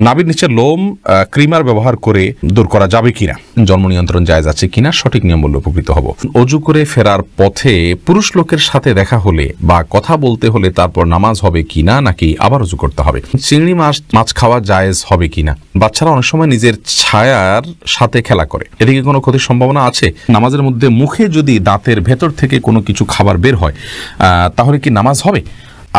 নাভির নিচে লোম ক্রিমার ব্যবহার করে দূর করা যাবে কিনা, জন্ম নিয়ন্ত্রণ জায়েজ আছে কিনা, সঠিক নিয়ম বললে উপকৃত হব। অজু করে ফেরার পথে পুরুষ লোকের সাথে দেখা হলে বা কথা বলতে হলে তারপর নামাজ হবে কিনা, নাকি আবার অজু করতে হবে। চিংড়ি মাছ খাওয়া জায়েজ হবে কিনা। বাচ্চারা অনেক সময় নিজের ছায়ার সাথে খেলা করে, এদিকে কোনো ক্ষতির সম্ভাবনা আছে? নামাজের মধ্যে মুখে যদি দাঁতের ভেতর থেকে কোনো কিছু খাবার বের হয় তাহলে কি নামাজ হবে?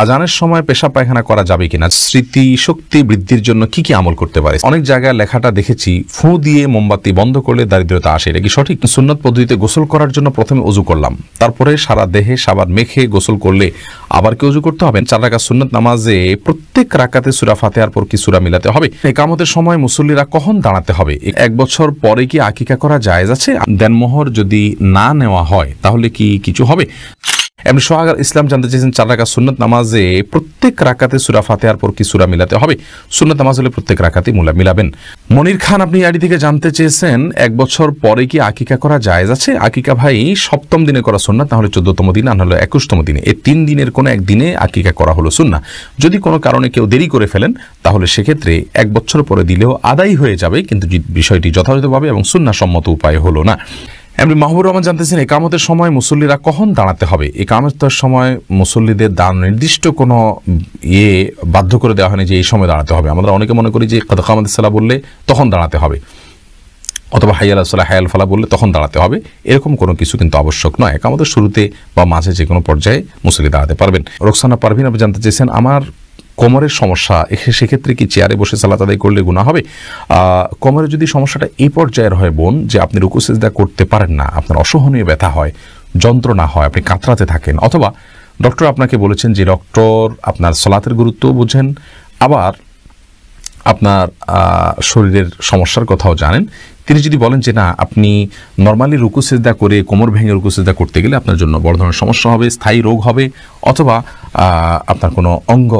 আজানের সময় পেশাব পায়খানা করা যাবে কিনা। স্মৃতি শক্তি বৃদ্ধির জন্য কি কি আমল করতে পারে? অনেক জায়গায় লেখাটা দেখেছি ফুঁ দিয়ে মোমবাতি বন্ধ করলে দারিদ্রতা আসে, এটা কি সঠিক? সুন্নত পদ্ধতিতে গোসল করার জন্য প্রথমে অজু করলাম, তারপরে সারা দেহে সাবান মেখে গোসল করলে আবার কি অজু করতে হবে? 4 রাকাত সুন্নত নামাজে প্রত্যেক রাকাতে সূরা ফাতিহার পর কি সূরা মিলাতে হবে? ইকামতের সময় মুসল্লিরা কখন দাঁড়াতে হবে? 1 বছর পরে কি আকিকা করা জায়েজ আছে? দেনমোহর যদি না নেওয়া হয় তাহলে কি কিছু হবে? এমনি সোহাগ ইসলাম জানতে চেয়েছেন 4 রাকাত সুন্নত নামাজে প্রত্যেক রাকাতে সূরা ফাতিহার পর কি সূরা মিলাতে হবে? সুন্নত নামাজ হলে প্রত্যেক রাকাতে মিলাবেন। মনির খান আপনি আইডি থেকে জানতে চেয়েছেন 1 বছর পরে কি আকিকা করা জায়েজ আছে? আকিকা ভাই 7ম দিনে করা সুন্নাত, তাহলে 14তম দিন, আর হলো 21তম দিনে, এই 3 দিনের কোনো একদিনে আকিকা করা হলো সুন্নাহ। যদি কোনো কারণে কেউ দেরি করে ফেলেন তাহলে সেক্ষেত্রে 1 বছর পরে দিলেও আদায় হয়ে যাবে, কিন্তু বিষয়টি যথাযথভাবে এবং সুন্নাহ সম্মত উপায় হলো না। এমনি মাহবুব রহমান জানতেছেন একামতের সময় মুসল্লিরা কখন দাঁড়াতে হবে? একামতের সময় মুসল্লিদের নির্দিষ্ট কোনো বাধ্য করে দেওয়া হয়নি যে এই সময় দাঁড়াতে হবে। আমরা অনেকে মনে করি যে কামাতের সালাহ বললে তখন দাঁড়াতে হবে, অথবা হাইয়া আলাস সালাহ হায়াল ফালা বললে তখন দাঁড়াতে হবে, এরকম কোনো কিছু কিন্তু আবশ্যক নয়। একামতের শুরুতে বা মাঝে যে কোনো পর্যায়ে মুসল্লি দাঁড়াতে পারবেন। রোকসানা পারভিন আপনি জানতে চেয়েছেন আমার কোমরের সমস্যা, সেক্ষেত্রে কি চেয়ারে বসে সালাত আদায় করলে গুনাহ হবে? কোমরে যদি সমস্যাটা এই পর্যায়ের হয় বোন যে আপনি রুকু সিজদা করতে পারেন না, আপনার অসহনীয় ব্যথা হয়, যন্ত্রণা হয়, আপনি কাতরাতে থাকেন, অথবা ডক্টর আপনাকে বলেছেন যে ডক্টর আপনার সালাতের গুরুত্ব বুঝেন, আবার আপনার শরীরের সমস্যার কথাও জানেন, তিনি যদি বলেন যে না আপনি নর্মালি রুকু সিজদা করে কোমর ভেঙে রুকু সিজদা করতে গেলে আপনার জন্য বড় ধরনের সমস্যা হবে, স্থায়ী রোগ হবে, অথবা আপনার কোনো অঙ্গ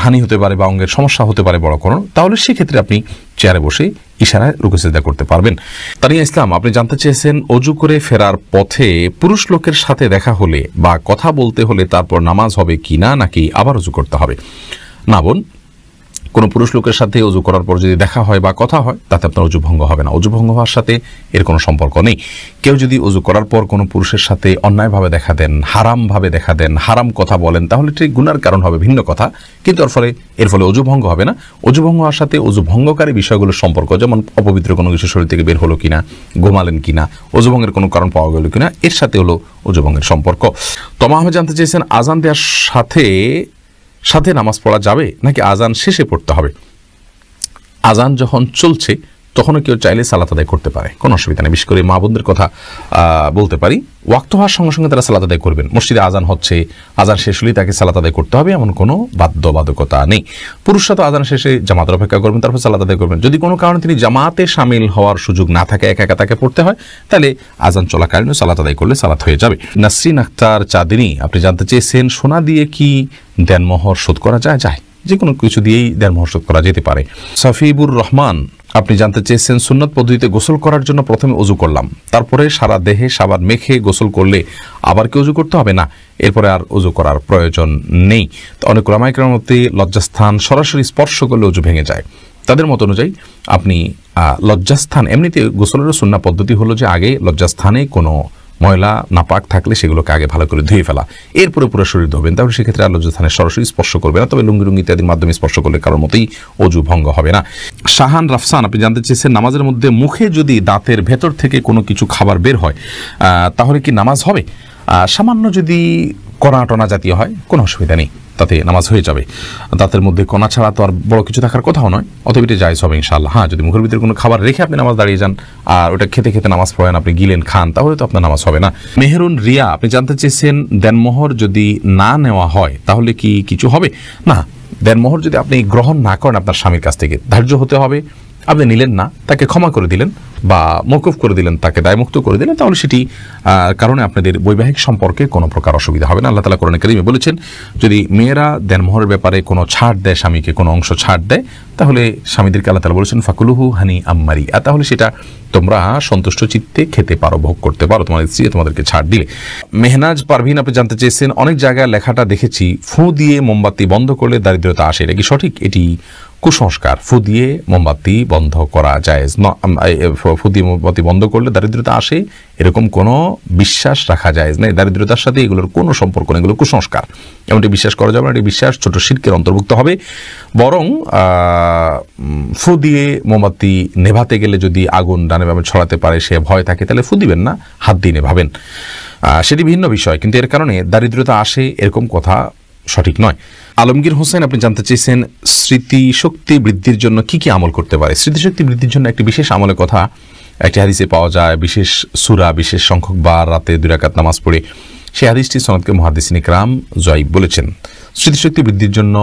হানি হতে পারে বা অঙ্গের সমস্যা হতে পারে বড় কোনো, তাহলে সেক্ষেত্রে আপনি চেয়ারে বসে ইশারায় রুকু সিজদা করতে পারবেন। তানিয়া ইসলাম আপনি জানতে চেয়েছেন অজু করে ফেরার পথে পুরুষ লোকের সাথে দেখা হলে বা কথা বলতে হলে তারপর নামাজ হবে কিনা, নাকি আবার অজু করতে হবে? না বোন, কোনো পুরুষ লোকের সাথে অজু করার পর যদি দেখা হয় বা কথা হয় তাতে আপনার অজু ভঙ্গ হবে না। অজু ভঙ্গ হওয়ার সাথে এর কোনো সম্পর্ক নেই। কেউ যদি অজু করার পর কোনো পুরুষের সাথে অন্যায়ভাবে দেখা দেন, হারামভাবে দেখা দেন, হারাম কথা বলেন, তাহলে ঠিক গুনার কারণ হবে, ভিন্ন কথা, কিন্তু এর ফলে অজু ভঙ্গ হবে না। অজু ভঙ্গ হওয়ার সাথে অজু ভঙ্গকারী বিষয়গুলোর সম্পর্ক, যেমন অপবিত্র কোনো কিছু শরীর থেকে বের হলো কিনা, ঘুমালেন কিনা, অজু ভঙ্গের কোনো কারণ পাওয়া গেল কিনা, এর সাথে হলো অজু ভঙ্গের সম্পর্ক। তমা আহমেদ জানতে চেয়েছেন আজান দেওয়ার সাথে নামাজ পড়া যাবে নাকি আজান শেষে পড়তে হবে? আজান যখন চলছে তখনও কেউ চাইলে সালাত আদায় করতে পারে, কোনো অসুবিধা নেই। বিশেষ করে মা বোনদের কথা বলতে পারি, ওয়াক্ত হওয়ার সঙ্গে সঙ্গে তারা সালাত আদায় করবেন। মসজিদে আজান হচ্ছে, আজান শেষ হলেই তাকে সালাত আদায় করতে হবে এমন কোনো বাধ্যবাধকতা নেই। পুরুষরা তো আজান শেষে জামাতের অপেক্ষা করবেন, তারপর সালাত আদায় করবেন। যদি কোনো কারণে তিনি জামাতে সামিল হওয়ার সুযোগ না থাকে, একা একা তাকে পড়তে হয়, তাহলে আজান চলাকালীন সালাত আদায় করলে সালাত হয়ে যাবে। নাসরিন আক্তার চাঁদিনী আপনি জানতে চেয়েছেন সোনা দিয়ে কি দেনমোহর শোধ করা যায়? যে কোনো কিছু দিয়েই দেনমোহর শোধ করা যেতে পারে। সাফিবুর রহমান আপনি জানতে চেয়েছেন সুন্নত পদ্ধতিতে গোসল করার জন্য প্রথমে অজু করলাম, তারপরে সারা দেহে সাবান মেখে গোসল করলে আবার কি অজু করতে হবে? না, এরপরে আর অজু করার প্রয়োজন নেই। অনেক উলামায়ে কেরামের মতে লজ্জাস্থান সরাসরি স্পর্শ করলে অজু ভেঙে যায়। তাদের মত অনুযায়ী আপনি লজ্জাস্থান, এমনিতে গোসলের সুন্নাহ পদ্ধতি হলো যে আগে লজ্জাস্থানে কোনো ময়লা নাপাক থাকলে সেগুলোকে আগে ভালো করে ধুয়ে ফেলা, এরপরে পুরো শরীর ধোবেন, তাহলে সেক্ষেত্রে আর লজ্জাস্থানে সরাসরি স্পর্শ করবে না। তবে লুঙ্গি ইত্যাদির মাধ্যমে স্পর্শ করলে কারোর মতেই অজু ভঙ্গ হবে না। শাহান রাফসান আপনি জানতে চেয়েছেন নামাজের মধ্যে মুখে যদি দাঁতের ভেতর থেকে কোনো কিছু খাবার বের হয় তাহলে কি নামাজ হবে? সামান্য যদি কণা টনা জাতীয় হয় কোনো অসুবিধা নেই, তাতে নামাজ হয়ে যাবে। দাঁতের মধ্যে কণা ছাড়া তো আর বড় কিছু থাকার কথাও নয়, অতএব এটা জায়েজ হবে ইনশাআল্লাহ। হ্যাঁ, যদি মুখের ভিতরে কোনো খাবার রেখে আপনি নামাজ দাঁড়িয়ে যান আর ওটা খেতে খেতে নামাজ পড়েন, আপনি গিলেন খান, তাহলে তো আপনার নামাজ হবে না। মেহরুন রিয়া আপনি জানতে চেয়েছেন দেনমোহর যদি না নেওয়া হয় তাহলে কি কিছু হবে? না, দেনমোহর যদি আপনি গ্রহণ না করেন আপনার স্বামীর কাছ থেকে, ধার্য হতে হবে, আপনি নিলেন না, তাকে ক্ষমা করে দিলেন বা মওকুফ করে দিলেন, তাকে দায়মুক্ত করে দিলেন, তাহলে সেটি কারণে আপনাদের বৈবাহিক সম্পর্কে কোনো প্রকার অসুবিধা হবে না। আল্লাহ তাআলা কোরআনে কারীমে বলেছেন যদি মেয়েরা দেনমোহরের ব্যাপারে কোনো ছাড় দেয়, স্বামীকে কোনো অংশ ছাড় দেয়, তাহলে স্বামীদেরকে আল্লাহ তাআলা বলেছেন ফাকুলুহু হানি আম্মারি, তাহলে সেটা তোমরা সন্তুষ্ট চিত্তে খেতে পারো, ভোগ করতে পারো, তোমাদের স্ত্রী তোমাদেরকে ছাড় দিলে। মেহনাজ পারভিন আপনি জানতে চেয়েছেন অনেক জায়গায় লেখাটা দেখেছি ফুঁ দিয়ে মোমবাতি বন্ধ করলে দারিদ্রতা আসে, এটা কি সঠিক? এটি কুসংস্কার, ফু দিয়ে মোমবাতি বন্ধ করা জায়েজ, ফু দিয়ে মোমবাতি বন্ধ করলে দারিদ্রতা আসে এরকম কোনো বিশ্বাস রাখা জায়েজ নেই। দারিদ্রতার সাথে এগুলোর কোনো সম্পর্ক নেই, এগুলো কুসংস্কার, এমনটি বিশ্বাস করা যাবে না। এটি বিশ্বাস ছোট শিরকের অন্তর্ভুক্ত হবে। বরং ফু দিয়ে মোমবাতি নেভাতে গেলে যদি আগুন ডানে বামে ছড়াতে পারে সে ভয় থাকে, তাহলে ফু দিবেন না, হাত দিয়ে নেভাবেন, সেটি ভিন্ন বিষয়। কিন্তু এর কারণে দারিদ্রতা আসে এরকম কথা সঠিক নয়। আলমগীর হোসেন আপনি জানতে চেয়েছেন স্মৃতিশক্তি বৃদ্ধির জন্য কি কি আমল করতে পারে। স্মৃতিশক্তি বৃদ্ধির জন্য একটি বিশেষ আমলের কথা একটি হাদিসে পাওয়া যায়, বিশেষ সূরা, বিশেষ সংখ্যক বার রাতে 2 রাকাত নামাজ পড়ে। সেই হাদিসটি সনদকে মুহাদ্দিসিন ইকরাম জয়ীফ বলেছেন। স্মৃতিশক্তি বৃদ্ধির জন্য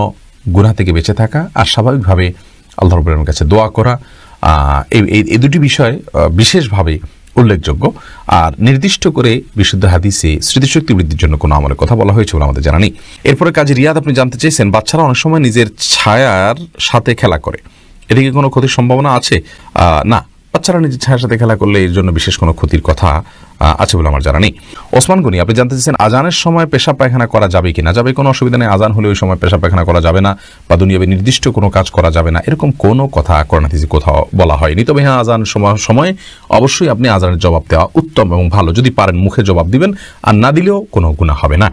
গুনাহ থেকে বেঁচে থাকা আর স্বাভাবিকভাবে আল্লাহ রাব্বুল আলামিনের কাছে দোয়া করা, এই দুটি বিষয় বিশেষভাবে উল্লেখযোগ্য। আর নির্দিষ্ট করে বিশুদ্ধ হাদিসে স্মৃতিশক্তি বৃদ্ধির জন্য কোনো আমলের কথা বলা হয়েছে বলে আমাদের জানা নেই। এরপরে কাজী রিয়াদ আপনি জানতে চেয়েছেন বাচ্চারা অনেক সময় নিজের ছায়ার সাথে খেলা করে, এদিকে কোনো ক্ষতির সম্ভাবনা আছে? না, বাচ্চারা নিজের ছায়ার সাথে খেলা করলে এর জন্য বিশেষ কোনো ক্ষতির কথা আছে বলে আমার জানা নেই। ওসমান গনি আপনি জানতে চাইছেন আজানের সময় পেশাব পায়খানা করা যাবে কিনা। যাবে, কোনো অসুবিধা নেই। আজান হলে ওই সময় পেশাব পায়খানা করা যাবে না বা দুনিয়াবে নির্দিষ্ট কোনো কাজ করা যাবে না, এরকম কোনো কথা কোরআন হাদিসে কোথাও বলা হয়নি। তবে হ্যাঁ, আজান সময় অবশ্যই আপনি আজানের জবাব দেওয়া উত্তম এবং ভালো। যদি পারেন মুখে জবাব দিবেন, আর না দিলেও কোনো গুনাহ হবে না।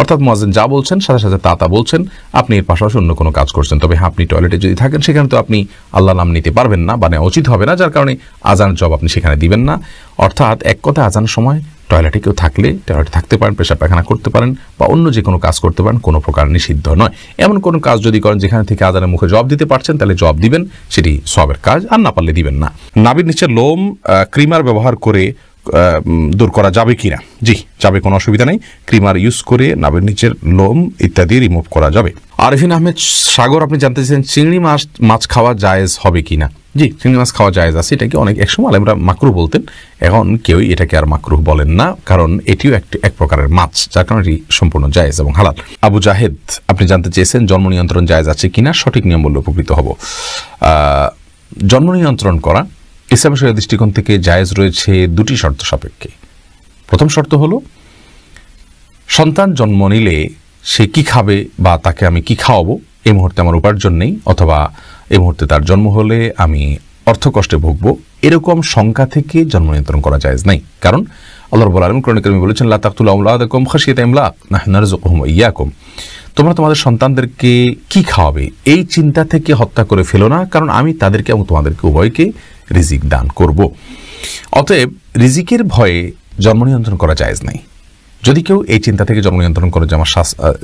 অর্থাৎ মুয়াজ্জিন যা বলছেন সাথে সাথে তা বলছেন, আপনি এর পাশাপাশি অন্য কোনো কাজ করছেন। তবে হ্যাঁ, আপনি টয়লেটে যদি থাকেন সেখানে তো আপনি আল্লাহ নাম নিতে পারবেন না বা নেওয়া উচিত হবে না, যার কারণে আজানের জবাব আপনি সেখানে দিবেন না। অর্থাৎ এক কথা, আজানের সময় টয়লেটে কেউ থাকলে টয়লেটে থাকতে পারেন, পেশাব পায়খানা করতে পারেন বা অন্য যে কোনো কাজ করতে পারেন, কোনো প্রকার নিষিদ্ধ নয়। এমন কোনো কাজ যদি করেন যেখানে থেকে আজানের মুখে জবাব দিতে পারছেন, তাহলে জবাব দিবেন, সেটি সওয়াবের কাজ। আর না পারলে দিবেন না। নাভির নিচের লোম ক্রিমার ব্যবহার করে দূর করা যাবে কিনা? জি, যাবে, কোনো অসুবিধা নেই। ক্রিমার ইউজ করে নাভির নিচের লোম ইত্যাদি রিমুভ করা যাবে। আরিফিন আহমেদ সাগর আপনি জানতে চাইছেন চিংড়ি মাছ খাওয়া জায়েজ হবে কিনা। জি, চিংড়ি মাছ খাওয়া জায়েজ আছে। এটাকে অনেক একসময় আলেমরা মাকরুহ বলতেন, এখন কেউই এটাকে আর মাকরুহ বলেন না, কারণ এটিও এক প্রকারের মাছ, যার কারণে এটি সম্পূর্ণ জায়েজ এবং হালাল। আবু জাহেদ আপনি জানতে চেয়েছেন জন্ম নিয়ন্ত্রণ জায়েজ আছে কিনা, সঠিক নিয়ম বললে উপকৃত হব। জন্ম নিয়ন্ত্রণ করা ইসলামের শরীয়তের দৃষ্টিকোণ থেকে জায়েজ রয়েছে 2টি শর্ত সাপেক্ষে। প্রথম শর্ত হলো সন্তান জন্ম নিলে সে কি খাবে বা তাকে আমি কি খাওয়াবো, এই মুহূর্তে আমার উপার্জন নেই, অথবা এই মুহূর্তে তার জন্ম হলে আমি অর্থকষ্টে ভুগবো, এরকম শঙ্কা থেকে জন্ম নিয়ন্ত্রণ করা জায়েজ নাই। কারণ আল্লাহ রাব্বুল আলামিন কোরআনে কারিমে বলেছেন লা তাকতুলু আওলাদাকুম খাশিয়াতা ইমলাক নাহনু নারযুকুহুম ওয়া ইয়্যাকুম, তোমরা তোমাদের সন্তানদেরকে কি খাওয়াবে এই চিন্তা থেকে হত্যা করে ফেলো না, কারণ আমি তাদেরকে এবং তোমাদেরকে উভয়কে রিজিক দান করব। অতএব রিজিকের ভয়ে জন্ম নিয়ন্ত্রণ করা জায়েজ নাই। যদি কেউ এই চিন্তা থেকে জন্ম নিয়ন্ত্রণ করে যে আমার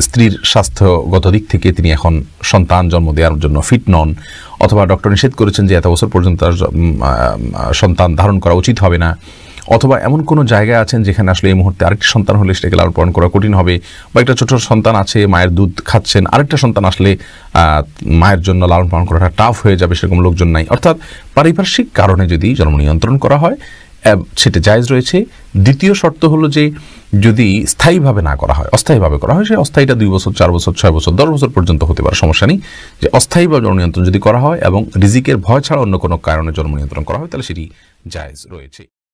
স্ত্রীর স্বাস্থ্যগত দিক থেকে তিনি এখন সন্তান জন্ম দেওয়ার জন্য ফিট নন, অথবা ডক্টর নিষেধ করেছেন যে এত বছর পর্যন্ত তার সন্তান ধারণ করা উচিত হবে না, অথবা এমন কোনো জায়গায় আছেন যেখানে আসলে এই মুহূর্তে আরেকটি সন্তান হলে সেটাকে লালন পালন করা কঠিন হবে, বা একটা ছোট সন্তান আছে মায়ের দুধ খাচ্ছেন, আরেকটা সন্তান আসলে মায়ের জন্য লালন পালন করাটা টাফ হয়ে যাবে, সেরকম লোকজন নাই, অর্থাৎ পারিপার্শ্বিক কারণে যদি জন্ম নিয়ন্ত্রণ করা হয় সেটা জায়েজ রয়েছে। দ্বিতীয় শর্ত হলো যে যদি স্থায়ীভাবে না করা হয়, অস্থায়ীভাবে করা হয়, সে অস্থায়ীটা 2 বছর 4 বছর 6 বছর 10 বছর পর্যন্ত হতে পারে, সমস্যা নেই। যে অস্থায়ীভাবে জন্ম নিয়ন্ত্রণ যদি করা হয় এবং রিজিকের ভয় ছাড়া অন্য কোনো কারণে জন্ম নিয়ন্ত্রণ করা হয়, তাহলে সেটি জায়েজ রয়েছে।